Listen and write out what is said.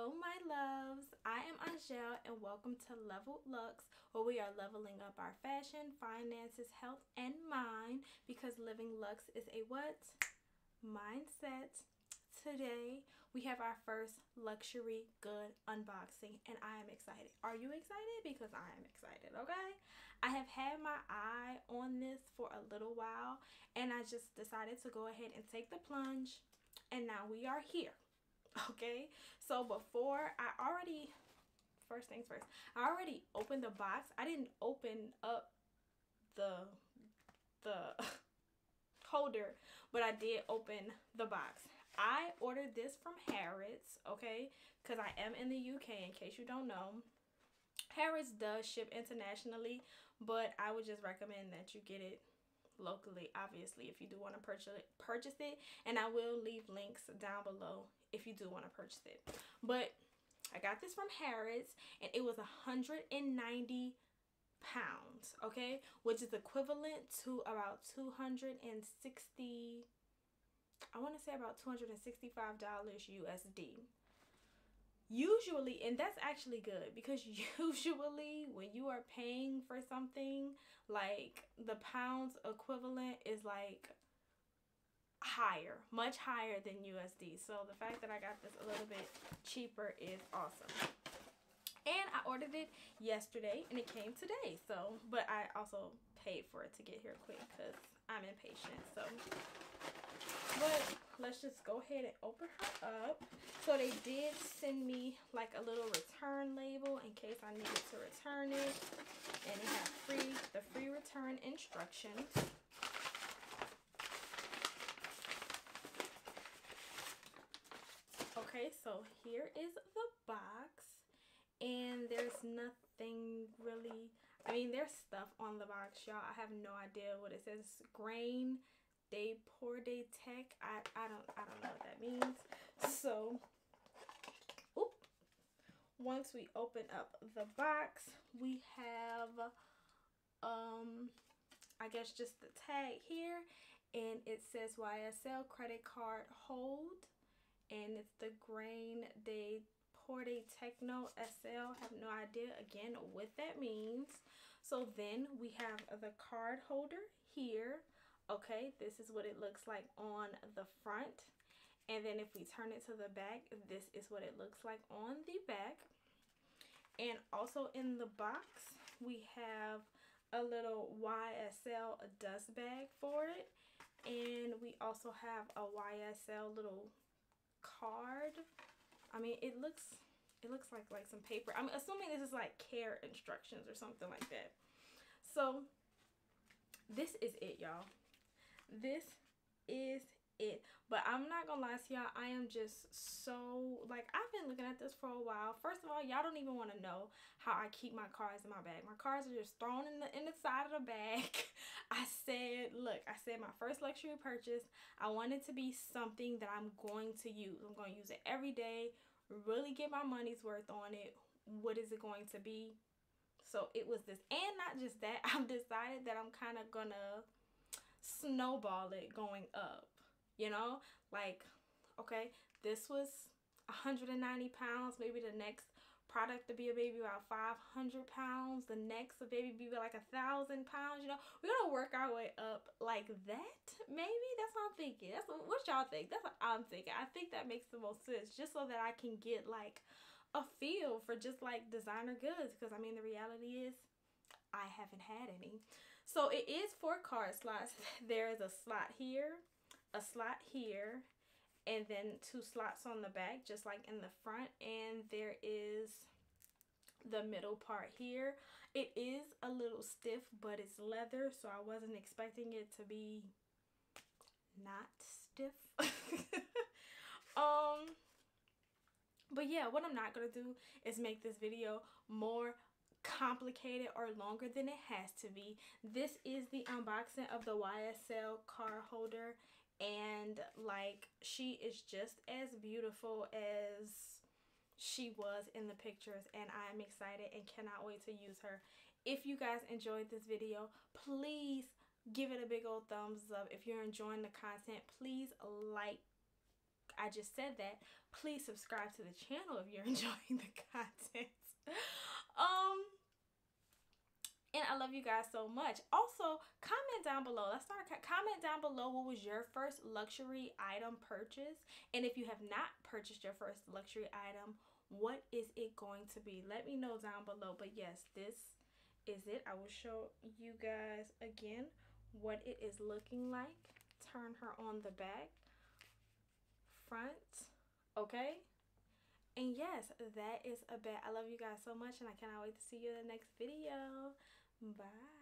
Hello my loves, I am Angelle and welcome to Leveled Looks, where we are leveling up our fashion, finances, health, and mind, because living lux is a what? Mindset. Today we have our first luxury good unboxing and I am excited. Are you excited? Because I am excited, okay? I have had my eye on this for a little while and I just decided to go ahead and take the plunge, and now we are here. Okay, so before first things first, I already opened the box. I didn't open up the holder, but I did open the box. I ordered this from Harrods, okay, because I am in the UK, in case you don't know. Harrods does ship internationally, but I would just recommend that you get it locally, obviously, if you do want to purchase it, and I will leave links down below if you do want to purchase it. But I got this from Harrods and it was 190 pounds, okay, which is equivalent to about 260, I want to say about $265 USD. Usually, and that's actually good, because usually when you are paying for something, like the pounds equivalent is like higher, much higher than USD. So the fact that I got this a little bit cheaper is awesome. And I ordered it yesterday and it came today. So, but I also paid for it to get here quick because I'm impatient. So, but let's just go ahead and open her up. So they did send me like a little return label in case I needed to return it, and it had the free return instructions. Okay, so here is the box, and there's nothing really, I mean, there's stuff on the box, y'all. I have no idea what it says. Grain de por de tech. I don't know what that means. So, once we open up the box, we have I guess just the tag here, and it says YSL credit card hold. And it's the Grain de Porte Techno SL. I have no idea again what that means. So then we have the card holder here. Okay, this is what it looks like on the front. And then if we turn it to the back, this is what it looks like on the back. And also in the box, we have a little YSL dust bag for it. And we also have a YSL little card. I mean, it looks like some paper. I'm assuming this is like care instructions or something like that. So this is it, y'all. This is it. But I'm not gonna lie to y'all, I am just so, like, I've been looking at this for a while. First of all, y'all don't even want to know how I keep my cards in my bag. My cards are just thrown in the side of the bag. I said, look, I said my first luxury purchase, I want it to be something that I'm going to use. I'm going to use it every day, really get my money's worth on it. What is it going to be? So it was this. And not just that, I've decided that I'm kind of gonna snowball it going up. You know, like, okay, this was 190 pounds. Maybe the next product to be a baby about 500 pounds. The next a baby be like 1,000 pounds. You know, we're gonna work our way up like that. Maybe that's what I'm thinking. That's what y'all think. That's what I'm thinking. I think that makes the most sense, just so that I can get like a feel for just like designer goods. Because I mean, the reality is, I haven't had any. So it is 4 card slots. There is a slot here, a slot here, and then 2 slots on the back, just like in the front, and there is the middle part here. It is a little stiff, but it's leather, so I wasn't expecting it to be not stiff. But yeah, what I'm not gonna do is make this video more complicated or longer than it has to be. This is the unboxing of the YSL card holder, and like, she is just as beautiful as she was in the pictures, and I am excited and cannot wait to use her. If you guys enjoyed this video, please give it a big old thumbs up. If you're enjoying the content, please like I just said that, please subscribe to the channel if you're enjoying the content. And I love you guys so much. Also, comment down below. Let's start. Comment down below what was your first luxury item purchase. And if you have not purchased your first luxury item, what is it going to be? Let me know down below. But yes, this is it. I will show you guys again what it is looking like. Turn her on the back, front, okay? And yes, that is a bet. I love you guys so much, and I cannot wait to see you in the next video. Bye.